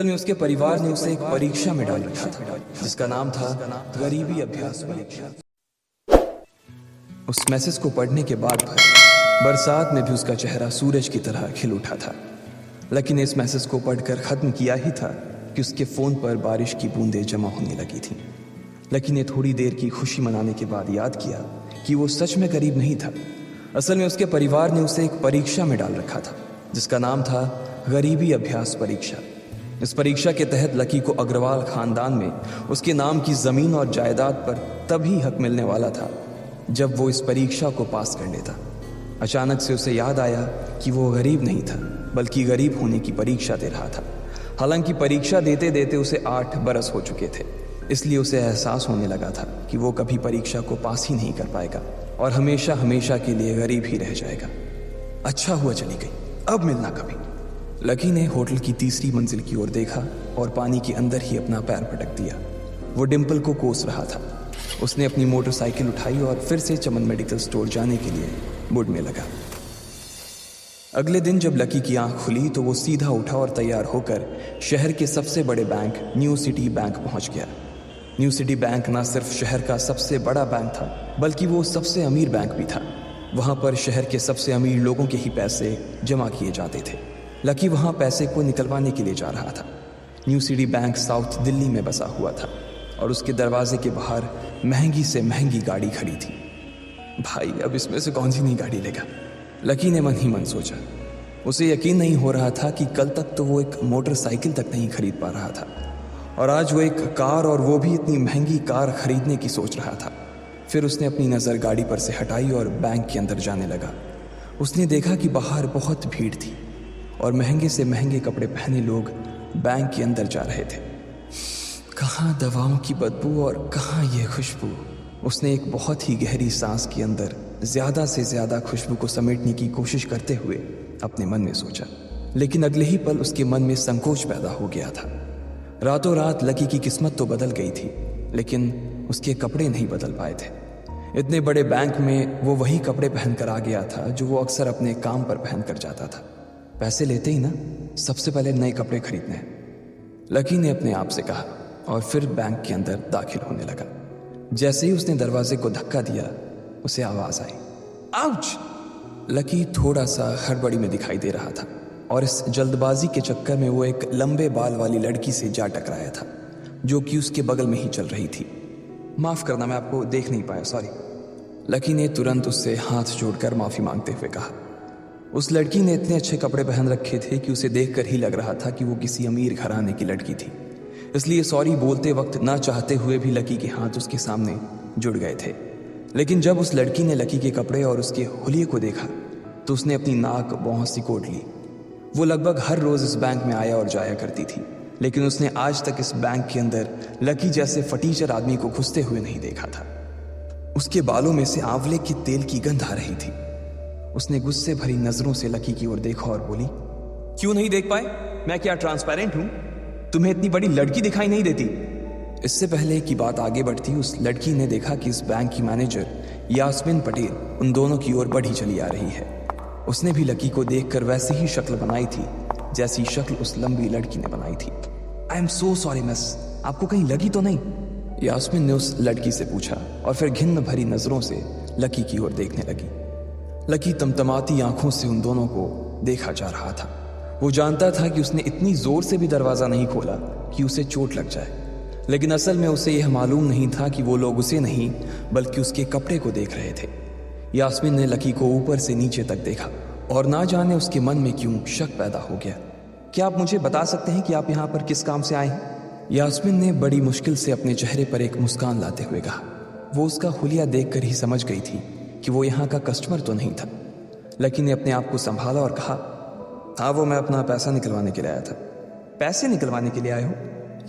में उसके परिवार ने उसे एक परीक्षा में डाल रखा था जिसका नाम था गरीबी अभ्यास परीक्षा। उस मैसेज को पढ़ने के बाद बरसात में भी उसका चेहरा सूरज की तरह खिल उठा था। लकी ने इस मैसेज को पढ़कर खत्म किया ही था कि उसके फोन पर बारिश की बूंदें जमा होने लगी थीं। लकी ने थोड़ी देर की खुशी मनाने के बाद याद किया कि वो सच में गरीब नहीं था। असल में उसके परिवार ने उसे एक परीक्षा में डाल रखा था जिसका नाम था गरीबी अभ्यास परीक्षा। इस परीक्षा के तहत लकी को अग्रवाल खानदान में उसके नाम की जमीन और जायदाद पर तभी हक मिलने वाला था जब वो इस परीक्षा को पास कर लेता। अचानक से उसे याद आया कि वो गरीब नहीं था बल्कि गरीब होने की परीक्षा दे रहा था। हालांकि परीक्षा देते देते उसे 8 बरस हो चुके थे, इसलिए उसे एहसास होने लगा था कि वो कभी परीक्षा को पास ही नहीं कर पाएगा और हमेशा हमेशा के लिए गरीब ही रह जाएगा। अच्छा हुआ चली गई, अब मिलना कभी। लकी ने होटल की तीसरी मंजिल की ओर देखा और पानी के अंदर ही अपना पैर पटक दिया। वो डिम्पल को कोस रहा था। उसने अपनी मोटरसाइकिल उठाई और फिर से चमन मेडिकल स्टोर जाने के लिए मुड़ने लगा। अगले दिन जब लकी की आंख खुली तो वो सीधा उठा और तैयार होकर शहर के सबसे बड़े बैंक न्यू सिटी बैंक पहुंच गया। न्यू सिटी बैंक न सिर्फ शहर का सबसे बड़ा बैंक था बल्कि वो सबसे अमीर बैंक भी था। वहां पर शहर के सबसे अमीर लोगों के ही पैसे जमा किए जाते थे। लकी वहां पैसे को निकलवाने के लिए जा रहा था। New city bank south Delhi में बसा हुआ था और उसके दरवाजे के बाहर महंगी से महंगी गाड़ी खड़ी थी। भाई, अब इसमें से कौन सी नई गाड़ी लेगा, लकी ने मन ही मन सोचा। उसे यकीन नहीं हो रहा था कि कल तक तो वो एक मोटरसाइकिल तक नहीं खरीद पा रहा था और आज वो एक कार, और वो भी इतनी महंगी कार खरीदने की सोच रहा था। फिर उसने अपनी नज़र गाड़ी पर से हटाई और बैंक के अंदर जाने लगा। उसने देखा कि बाहर बहुत भीड़ थी और महंगे से महंगे कपड़े पहने लोग बैंक के अंदर जा रहे थे। कहाँ दवाओं की बदबू और कहाँ ये खुशबू। उसने एक बहुत ही गहरी सांस के अंदर ज्यादा से ज्यादा खुशबू को समेटने की कोशिश करते हुए अपने मन में सोचा, लेकिन अगले ही पल उसके मन में संकोच पैदा हो गया था। रातों रात लकी की किस्मत तो बदल गई थी, लेकिन उसके कपड़े नहीं बदल पाए थे। इतने बड़े बैंक में वो वही कपड़े पहनकर आ गया था जो वो अक्सर अपने काम पर पहनकर जाता था। पैसे लेते ही ना सबसे पहले नए कपड़े खरीदने हैं, लकी ने अपने आप से कहा और फिर बैंक के अंदर दाखिल होने लगा। जैसे ही उसने दरवाजे को धक्का दिया उसे आवाज आई, आउच! लकी थोड़ा सा हड़बड़ी में दिखाई दे रहा था और इस जल्दबाजी के चक्कर में वो एक लंबे बाल वाली लड़की से जा टकराया था जो कि उसके बगल में ही चल रही थी। माफ करना, मैं आपको देख नहीं पाया, सॉरी। लकी ने तुरंत उससे हाथ जोड़कर माफी मांगते हुए कहा। उस लड़की ने इतने अच्छे कपड़े पहन रखे थे कि उसे देखकर ही लग रहा था कि वो किसी अमीर घराने की लड़की थी, इसलिए सॉरी बोलते वक्त ना चाहते हुए भी लकी के हाथ उसके सामने जुड़ गए थे। लेकिन जब उस लड़की ने लकी के कपड़े और उसके हुलिये को देखा तो उसने अपनी नाक बहुत सी कोट ली। वो लगभग हर रोज इस बैंक में आया और जाया करती थी, लेकिन उसने आज तक इस बैंक के अंदर लकी जैसे फटीचर आदमी को घुसते हुए नहीं देखा था। उसके बालों में से आंवले के तेल की गंध आ रही थी। उसने गुस्से भरी नजरों से लकी की ओर देखा और बोली, क्यों नहीं देख पाए? मैं क्या ट्रांसपेरेंट हूं? तुम्हें इतनी बड़ी लड़की दिखाई नहीं देती? इससे पहले कि बात आगे बढ़ती, उस लड़की ने देखा कि इस बैंक की मैनेजर यास्मीन पटेल उन दोनों की ओर बढ़ी चली आ रही है। उसने भी लकी को देखकर वैसी ही शक्ल बनाई थी जैसी शक्ल उस लंबी लड़की ने बनाई थी। I am so sorry miss, आपको कहीं लगी तो नहीं? यास्मीन ने उस लड़की से पूछा और फिर घिन्न भरी नजरों से लकी की ओर देखने लगी। लकी तमतमाती आंखों से उन दोनों को देखा जा रहा था। वो जानता था कि उसने इतनी जोर से भी दरवाजा नहीं खोला कि उसे चोट लग जाए, लेकिन असल में उसे यह मालूम नहीं था कि वो लोग उसे नहीं बल्कि उसके कपड़े को देख रहे थे। यास्मीन ने लकी को ऊपर से नीचे तक देखा और ना जाने उसके मन में क्यों शक पैदा हो गया। क्या आप मुझे बता सकते हैं कि आप यहाँ पर किस काम से आए हैं? यास्मीन ने बड़ी मुश्किल से अपने चेहरे पर एक मुस्कान लाते हुए कहा। वो उसका हुलिया देखकर ही समझ गई थी कि वो यहाँ का कस्टमर तो नहीं था। लकी ने अपने आप को संभाला और कहा, हाँ, वो मैं अपना पैसा निकलवाने के लिए आया था। पैसे निकलवाने के लिए आए हो?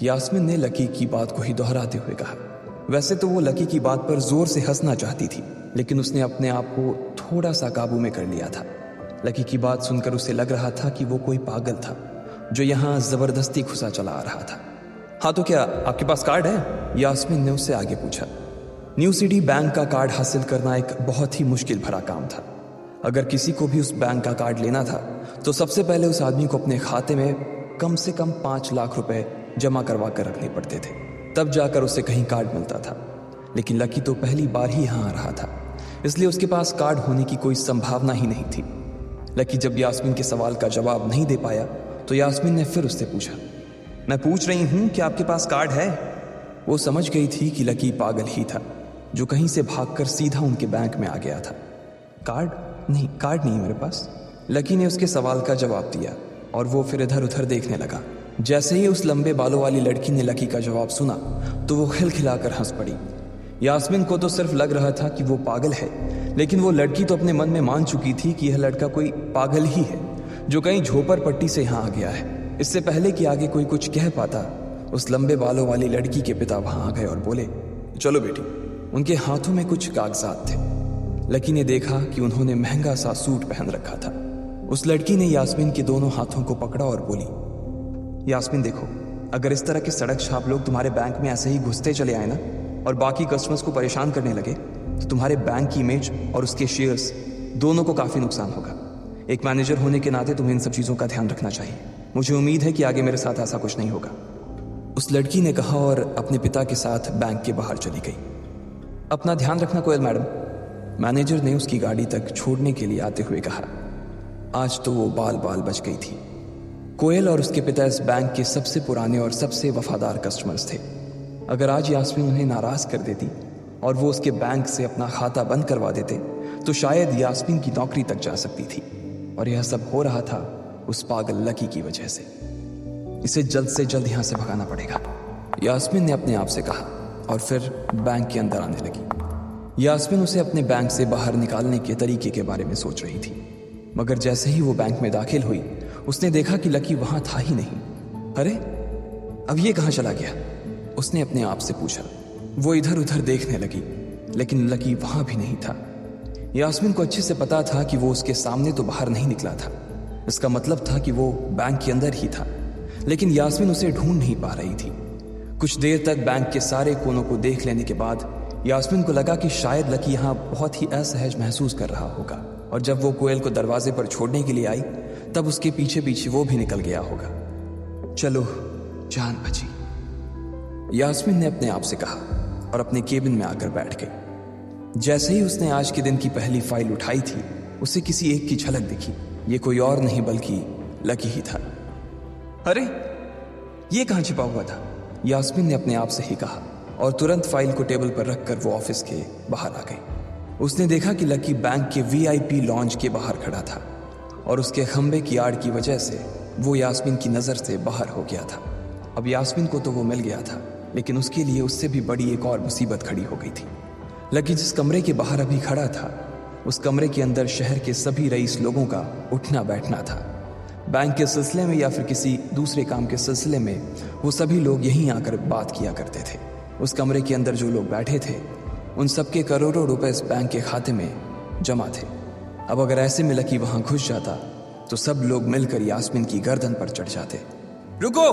यास्मीन ने लकी की बात को ही दोहराते हुए कहा। वैसे तो वो लकी की बात पर जोर से हंसना चाहती थी, लेकिन उसने अपने आप को थोड़ा सा काबू में कर लिया था। लकी की बात सुनकर उसे लग रहा था कि वो कोई पागल था जो यहाँ जबरदस्ती घुसा चला आ रहा था। हाँ, तो क्या आपके पास कार्ड है? यास्मीन ने उससे आगे पूछा। न्यू सिटी बैंक का कार्ड हासिल करना एक बहुत ही मुश्किल भरा काम था। अगर किसी को भी उस बैंक का कार्ड लेना था तो सबसे पहले उस आदमी को अपने खाते में कम से कम 5 लाख रुपए जमा करवा कर रखने पड़ते थे, तब जाकर उसे कहीं कार्ड मिलता था। लेकिन लकी तो पहली बार ही यहाँ आ रहा था, इसलिए उसके पास कार्ड होने की कोई संभावना ही नहीं थी। लकी जब यास्मीन के सवाल का जवाब नहीं दे पाया तो यास्मीन ने फिर उससे पूछा, मैं पूछ रही हूँ कि आपके पास कार्ड है? वो समझ गई थी कि लकी पागल ही था, जो कहीं से भागकर सीधा उनके बैंक में आ गया था। कार्ड नहीं मेरे पास। लकी ने उसके सवाल का जवाब दिया और वो फिर इधर उधर देखने लगा। जैसे ही उस लंबे बालों वाली लड़की ने लकी का जवाब सुना तो वो खिलखिलाकर हंस पड़ी। यास्मीन को तो सिर्फ लग रहा था कि वो पागल है, लेकिन वो लड़की तो अपने मन में मान चुकी थी कि यह लड़का कोई पागल ही है जो कहीं झोपड़ पट्टी से यहाँ आ गया है। इससे पहले कि आगे कोई कुछ कह पाता, उस लंबे बालों वाली लड़की के पिता वहां आ गए और बोले, चलो बेटी। उनके हाथों में कुछ कागजात थे। लकी ने देखा कि उन्होंने महंगा सा सूट पहन रखा था। उस लड़की ने यास्मीन के दोनों हाथों को पकड़ा और बोली, यास्मीन देखो, अगर इस तरह के सड़क छाप लोग तुम्हारे बैंक में ऐसे ही घुसते चले आए ना और बाकी कस्टमर्स को परेशान करने लगे तो तुम्हारे बैंक की इमेज और उसके शेयर्स दोनों को काफी नुकसान होगा। एक मैनेजर होने के नाते तुम्हें इन सब चीजों का ध्यान रखना चाहिए। मुझे उम्मीद है कि आगे मेरे साथ ऐसा कुछ नहीं होगा। उस लड़की ने कहा और अपने पिता के साथ बैंक के बाहर चली गई। अपना ध्यान रखना कोयल मैडम। मैनेजर ने उसकी गाड़ी तक छोड़ने के लिए आते हुए कहा। आज तो वो बाल बाल बच गई थी। कोयल और उसके पिता इस बैंक के सबसे पुराने और सबसे वफादार कस्टमर्स थे। अगर आज यास्मीन उन्हें नाराज कर देती और वो उसके बैंक से अपना खाता बंद करवा देते तो शायद यास्मीन की नौकरी तक जा सकती थी। और यह सब हो रहा था उस पागल लकी की वजह से। इसे जल्द से जल्द यहां से भगाना पड़ेगा, यास्मीन ने अपने आप से कहा और फिर बैंक के अंदर आने लगी। यास्मीन उसे अपने बैंक से बाहर निकालने के तरीके के बारे में सोच रही थी, मगर जैसे ही वो बैंक में दाखिल हुई उसने देखा कि लकी वहां था ही नहीं। अरे अब ये कहां चला गया? उसने अपने आप से पूछा। वो इधर उधर देखने लगी, लेकिन लकी वहां भी नहीं था। यास्मीन को अच्छे से पता था कि वो उसके सामने तो बाहर नहीं निकला था। इसका मतलब था कि वो बैंक के अंदर ही था, लेकिन यास्मीन उसे ढूंढ नहीं पा रही थी। कुछ देर तक बैंक के सारे कोनों को देख लेने के बाद यास्मीन को लगा कि शायद लकी यहाँ बहुत ही असहज महसूस कर रहा होगा, और जब वो कोयल को दरवाजे पर छोड़ने के लिए आई तब उसके पीछे पीछे वो भी निकल गया होगा। चलो जान बची, यास्मीन ने अपने आप से कहा और अपने केबिन में आकर बैठ गई। जैसे ही उसने आज के दिन की पहली फाइल उठाई थी उसे किसी एक की झलक दिखी। ये कोई और नहीं बल्कि लकी ही था। अरे ये कहां छिपा हुआ था? यास्मीन ने अपने आप से ही कहा और तुरंत फाइल को टेबल पर रखकर वो ऑफिस के बाहर आ गई। उसने देखा कि लकी बैंक के VIP लॉन्ज के बाहर खड़ा था और उसके खंबे की आड़ की वजह से वो यास्मीन की नजर से बाहर हो गया था। अब यास्मीन को तो वो मिल गया था, लेकिन उसके लिए उससे भी बड़ी एक और मुसीबत खड़ी हो गई थी। लकी जिस कमरे के बाहर अभी खड़ा था उस कमरे के अंदर शहर के सभी रईस लोगों का उठना बैठना था। बैंक के सिलसिले में या फिर किसी दूसरे काम के सिलसिले में वो सभी लोग यहीं आकर बात किया करते थे। उस कमरे के अंदर जो लोग बैठे थे उन सबके करोड़ों रुपए इस बैंक के खाते में जमा थे। अब अगर ऐसे में लकी वहां घुस जाता तो सब लोग मिलकर यास्मीन की गर्दन पर चढ़ जाते। रुको,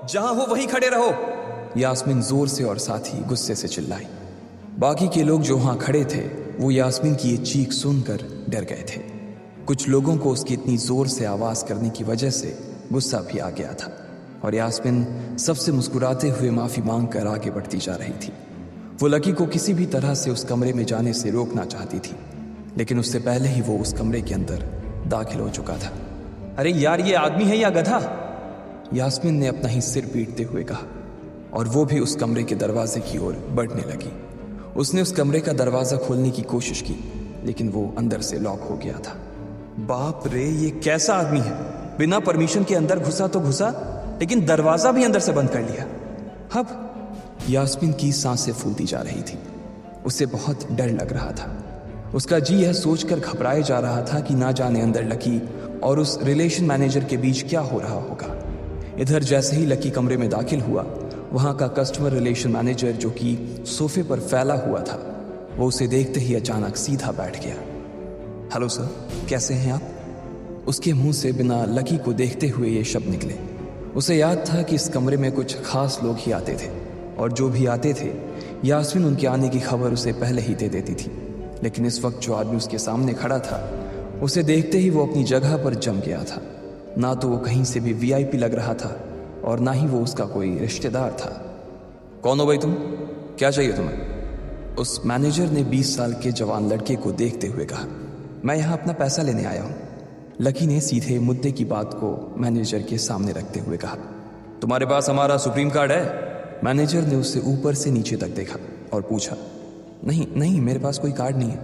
जहां हो वहीं खड़े रहो, यास्मीन जोर से और साथ ही गुस्से से चिल्लाई। बाकी के लोग जो वहां खड़े थे वो यास्मीन की ये चीख सुनकर डर गए थे। कुछ लोगों को उसकी इतनी जोर से आवाज करने की वजह से गुस्सा भी आ गया था और यास्मीन सबसे मुस्कुराते हुए माफी मांगकर आगे बढ़ती जा रही थी। वो लकी को किसी भी तरह से उस कमरे में जाने से रोकना चाहती थी, लेकिन उससे पहले ही वो उस कमरे के अंदर दाखिल हो चुका था। अरे यार, ये आदमी है या गधा? यास्मीन ने अपना ही सिर पीटते हुए कहा और वो भी उस कमरे के दरवाजे की ओर बढ़ने लगी। उसने उस कमरे का दरवाजा खोलने की कोशिश की, लेकिन वो अंदर से लॉक हो गया था। बाप रे, ये कैसा आदमी है? बिना परमिशन के अंदर घुसा तो घुसा, लेकिन दरवाजा भी अंदर से बंद कर लिया। अब यास्मीन की सांसें फूलती जा रही थी। उसे बहुत डर लग रहा था। उसका जी यह सोचकर घबराए जा रहा था कि ना जाने अंदर लकी और उस रिलेशन मैनेजर के बीच क्या हो रहा होगा। इधर जैसे ही लकी कमरे में दाखिल हुआ, वहां का कस्टमर रिलेशन मैनेजर जो कि सोफे पर फैला हुआ था, वो उसे देखते ही अचानक सीधा बैठ गया। हेलो सर, कैसे हैं आप? उसके मुंह से बिना लकी को देखते हुए ये शब्द निकले। उसे याद था कि इस कमरे में कुछ खास लोग ही आते थे और जो भी आते थे यास्मीन उनके आने की खबर उसे पहले ही दे देती थी। लेकिन इस वक्त जो आदमी उसके सामने खड़ा था उसे देखते ही वो अपनी जगह पर जम गया था। ना तो वो कहीं से भी वीआईपी लग रहा था और ना ही वो उसका कोई रिश्तेदार था। कौन हो भाई तुम? क्या चाहिए तुम्हें? उस मैनेजर ने 20 साल के जवान लड़के को देखते हुए कहा। मैं यहाँ अपना पैसा लेने आया हूँ। लकी ने सीधे मुद्दे की बात को मैनेजर के सामने रखते हुए कहा। तुम्हारे पास हमारा सुप्रीम कार्ड है? मैनेजर ने उससे ऊपर से नीचे तक देखा और पूछा। नहीं नहीं, मेरे पास कोई कार्ड नहीं है,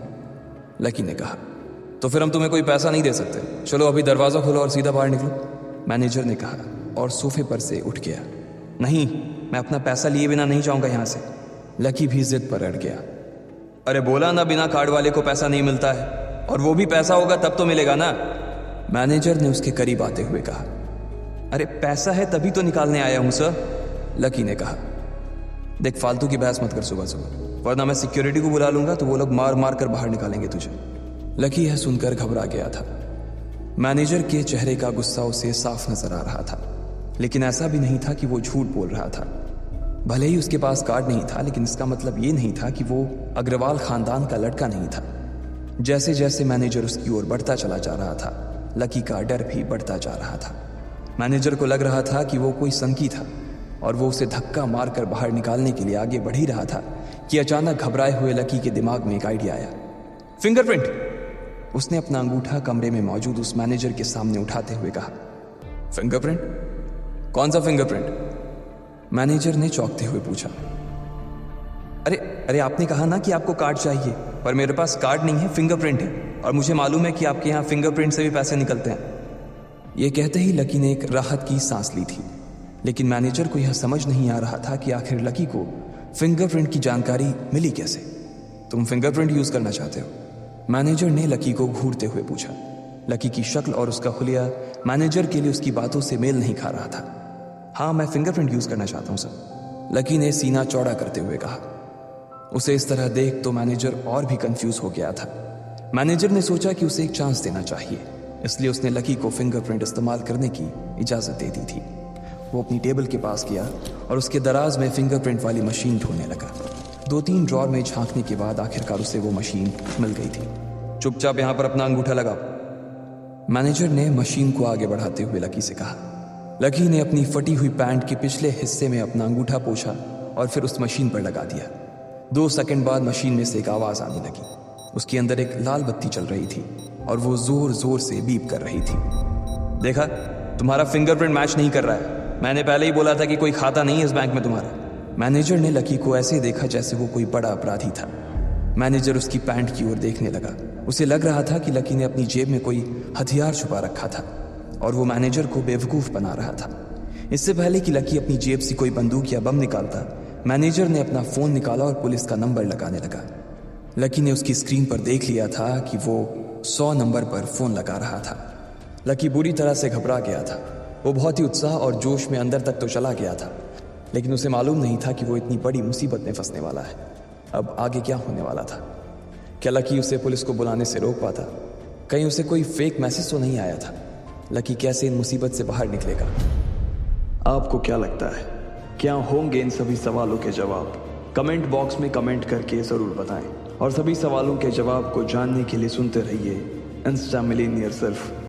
लकी ने कहा। तो फिर हम तुम्हें कोई पैसा नहीं दे सकते। चलो अभी दरवाज़ा खोलो और सीधा बाहर निकलो, मैनेजर ने कहा और सोफे पर से उठ गया। नहीं, मैं अपना पैसा लिए बिना नहीं जाऊंगा यहाँ से, लकी भी जिद पर अड़ गया। अरे बोला ना, बिना कार्ड वाले को पैसा नहीं मिलता है, और वो भी पैसा होगा तब तो मिलेगा ना, मैनेजर ने उसके करीब आते हुए कहा। अरे पैसा है तभी तो निकालने आया हूं सर, लकी ने कहा। देख, फालतू की बहस मत कर सुबह सुबह, वरना मैं सिक्योरिटी को बुला लूंगा तो वो लोग मार मार कर बाहर निकालेंगे तुझे। लकी यह सुनकर घबरा गया था। मैनेजर के चेहरे का गुस्सा उसे साफ नजर आ रहा था, लेकिन ऐसा भी नहीं था कि वो झूठ बोल रहा था। भले ही उसके पास कार्ड नहीं था, लेकिन इसका मतलब ये नहीं था कि वो अग्रवाल खानदान का लड़का नहीं था। जैसे जैसे मैनेजर उसकी ओर बढ़ता चला जा रहा था, लकी का डर भी बढ़ता जा रहा था। मैनेजर को लग रहा था कि वो कोई संकी था और वो उसे धक्का मारकर बाहर निकालने के लिए आगे बढ़ ही रहा था कि अचानक घबराए हुए लकी के दिमाग में एक आइडिया आया। फिंगरप्रिंट! उसने अपना अंगूठा कमरे में मौजूद उस मैनेजर के सामने उठाते हुए कहा। फिंगरप्रिंट? कौन सा फिंगरप्रिंट? मैनेजर ने चौंकते हुए पूछा। अरे अरे, आपने कहा ना कि आपको कार्ड चाहिए, पर मेरे पास कार्ड नहीं है, फिंगरप्रिंट है, और मुझे मालूम है कि आपके यहाँ फिंगरप्रिंट से भी पैसे निकलते हैं। यह कहते ही लकी ने एक राहत की सांस ली थी, लेकिन मैनेजर को यह समझ नहीं आ रहा था कि आखिर लकी को फिंगरप्रिंट की जानकारी मिली कैसे। तुम फिंगरप्रिंट यूज करना चाहते हो? मैनेजर ने लकी को घूरते हुए पूछा। लकी की शक्ल और उसका हुलिया मैनेजर के लिए उसकी बातों से मेल नहीं खा रहा था। हाँ, मैं फिंगरप्रिंट यूज करना चाहता हूं सर, लकी ने सीना चौड़ा करते हुए कहा। उसे इस तरह देख तो मैनेजर और भी कंफ्यूज हो गया था। मैनेजर ने सोचा कि उसे एक चांस देना चाहिए, इसलिए उसने लकी को फिंगरप्रिंट इस्तेमाल करने की इजाजत दे दी थी। वो अपनी टेबल के पास गया और उसके दराज में फिंगरप्रिंट वाली मशीन ढूंढने लगा। 2-3 ड्रॉर में झांकने के बाद आखिरकार उसे वो मशीन मिल गई थी। चुपचाप यहां पर अपना अंगूठा लगाओ, मैनेजर ने मशीन को आगे बढ़ाते हुए लकी से कहा। लकी ने अपनी फटी हुई पैंट के पिछले हिस्से में अपना अंगूठा पोंछा और फिर उस मशीन पर लगा दिया। 2 सेकंड बाद मशीन में से एक आवाज आने लगी। उसके अंदर एक लाल बत्ती चल रही थी और वो जोर जोर से बीप कर रही थी। देखा, तुम्हारा फिंगरप्रिंट मैच नहीं कर रहा है। मैंने पहले ही बोला था कि कोई खाता नहीं है इस बैंक में तुम्हारा। मैनेजर ने लकी को ऐसे देखा जैसे वो कोई बड़ा अपराधी था। मैनेजर उसकी पैंट की ओर देखने लगा। उसे लग रहा था कि लकी ने अपनी जेब में कोई हथियार छुपा रखा था और वो मैनेजर को बेवकूफ बना रहा था। इससे पहले कि लकी अपनी जेब से कोई बंदूक या बम निकालता, मैनेजर ने अपना फोन निकाला और पुलिस का नंबर लगाने लगा। लकी ने उसकी स्क्रीन पर देख लिया था कि वो 100 नंबर पर फोन लगा रहा था। लकी बुरी तरह से घबरा गया था। वो बहुत ही उत्साह और जोश में अंदर तक तो चला गया था, लेकिन उसे मालूम नहीं था कि वो इतनी बड़ी मुसीबत में फंसने वाला है। अब आगे क्या होने वाला था? क्या लकी उसे पुलिस को बुलाने से रोक पाता? कहीं उसे कोई फेक मैसेज तो नहीं आया था? लकी कैसे इन मुसीबत से बाहर निकलेगा? आपको क्या लगता है, क्या होंगे इन सभी सवालों के जवाब? कमेंट बॉक्स में कमेंट करके ज़रूर बताएं, और सभी सवालों के जवाब को जानने के लिए सुनते रहिए इंस्टा मिलीनियर सिर्फ